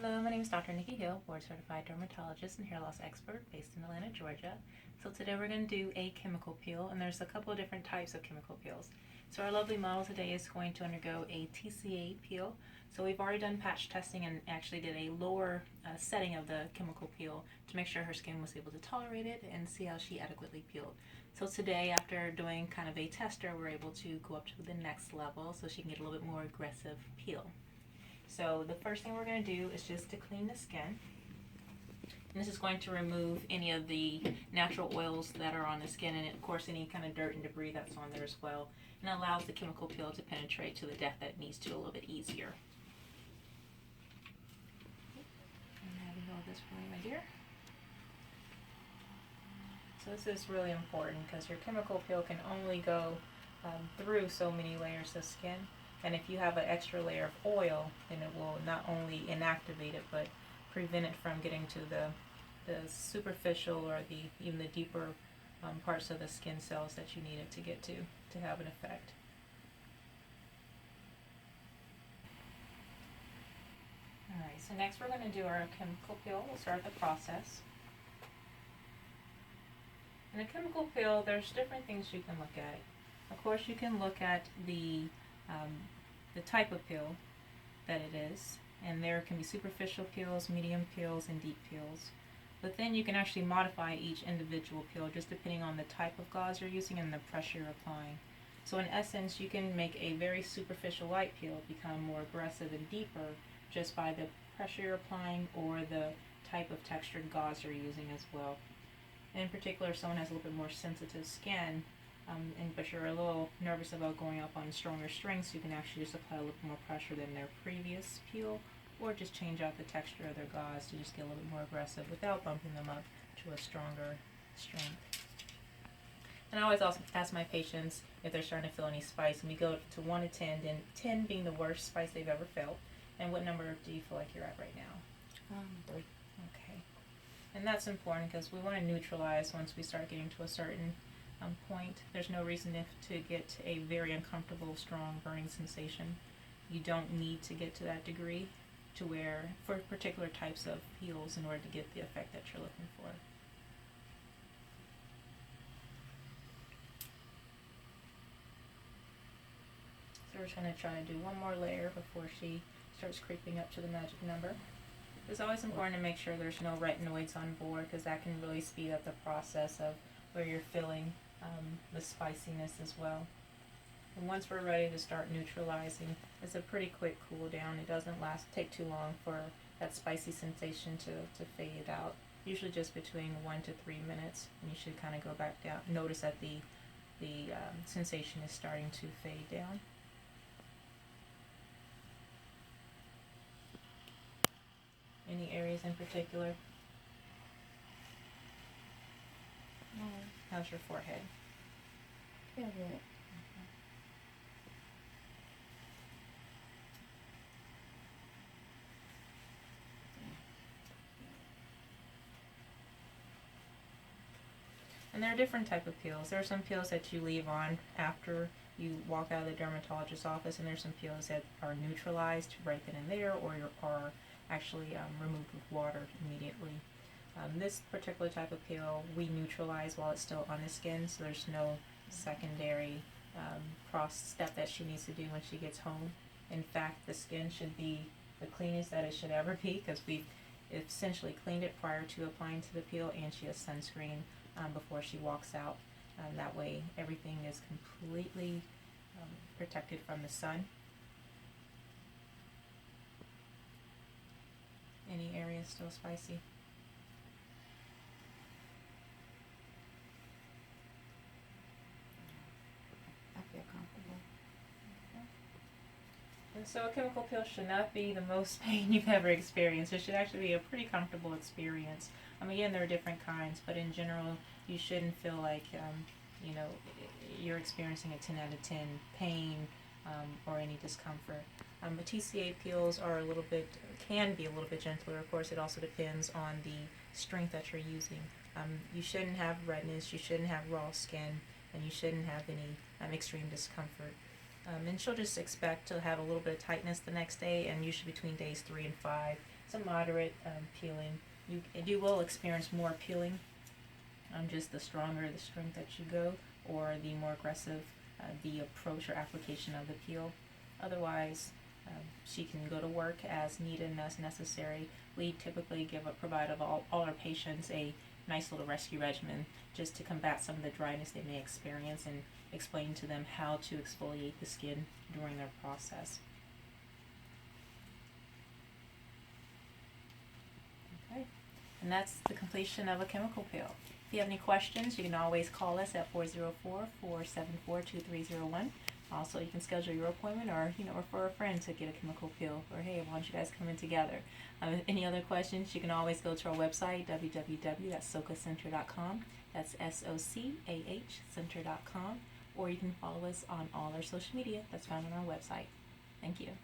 Hello, my name is Dr. Nikki D, board certified dermatologist and hair loss expert based in Atlanta, Georgia. So today we're going to do a chemical peel, and there's a couple of different types of chemical peels. So our lovely model today is going to undergo a TCA peel. So we've already done patch testing and actually did a lower setting of the chemical peel to make sure her skin was able to tolerate it and see how she adequately peeled. So today, after doing kind of a tester, we're able to go up to the next level so she can get a little bit more aggressive peel. So the first thing we're going to do is just to clean the skin. And this is going to remove any of the natural oils that are on the skin, and of course any kind of dirt and debris that's on there as well, and allows the chemical peel to penetrate to the depth that it needs to a little bit easier. I'm having all this for you, my dear. So this is really important because your chemical peel can only go through so many layers of skin. And if you have an extra layer of oil, then it will not only inactivate it, but prevent it from getting to the superficial or even the deeper parts of the skin cells that you need it to get to have an effect. Alright, so next we're going to do our chemical peel. We'll start the process. In a chemical peel, there's different things you can look at. Of course, you can look at the type of peel that it is, and there can be superficial peels, medium peels, and deep peels. But then you can actually modify each individual peel just depending on the type of gauze you're using and the pressure you're applying. So in essence, you can make a very superficial light peel become more aggressive and deeper just by the pressure you're applying or the type of textured gauze you're using as well. In particular, if someone has a little bit more sensitive skin, but you're a little nervous about going up on stronger strengths, you can actually just apply a little more pressure than their previous peel, or just change out the texture of their gauze to just get a little bit more aggressive without bumping them up to a stronger strength. And I always also ask my patients if they're starting to feel any spice, and we go to 1 to 10, and 10 being the worst spice they've ever felt. And what number do you feel like you're at right now? 3. Okay. And that's important because we want to neutralize once we start getting to a certain point. There's no reason to get a very uncomfortable, strong burning sensation. You don't need to get to that degree to where, for particular types of peels, in order to get the effect that you're looking for. So we're just going to try to do one more layer before she starts creeping up to the magic number. It's always important to make sure there's no retinoids on board because that can really speed up the process of where you're feeling the spiciness as well. And once we're ready to start neutralizing, it's a pretty quick cool down. It doesn't take too long for that spicy sensation to fade out. Usually just between 1 to 3 minutes, and you should kind of go back down. Notice that the sensation is starting to fade down. Any areas in particular? No. How's your forehead? Feel good. And there are different type of peels. There are some peels that you leave on after you walk out of the dermatologist's office, and there's some peels that are neutralized right then and there, or are actually removed with water immediately. This particular type of peel we neutralize while it's still on the skin, so there's no secondary cross step that she needs to do when she gets home. In fact, the skin should be the cleanest that it should ever be because we've essentially cleaned it prior to applying to the peel, and she has sunscreen before she walks out. That way everything is completely protected from the sun. Any area still spicy? I feel comfortable. And so a chemical peel should not be the most pain you've ever experienced. It should actually be a pretty comfortable experience. Again, there are different kinds, but in general, you shouldn't feel like you're experiencing a 10 out of 10 pain or any discomfort. But TCA peels can be a little bit gentler. Of course, it also depends on the strength that you're using. You shouldn't have redness, you shouldn't have raw skin, and you shouldn't have any extreme discomfort. And she'll just expect to have a little bit of tightness the next day, and usually between days 3 and 5, Some moderate peeling. You will experience more peeling, just the stronger the strength that you go, or the more aggressive the approach or application of the peel. Otherwise, she can go to work as needed and as necessary. We typically provide all our patients a nice little rescue regimen just to combat some of the dryness they may experience and explain to them how to exfoliate the skin during their process. Okay, and that's the completion of a chemical peel. If you have any questions, you can always call us at 404-474-2301. Also, you can schedule your appointment, or refer a friend to get a chemical peel, or hey, why don't you guys come in together? Any other questions, you can always go to our website, www.socacenter.com. That's SOCAH center.com, or you can follow us on all our social media that's found on our website. Thank you.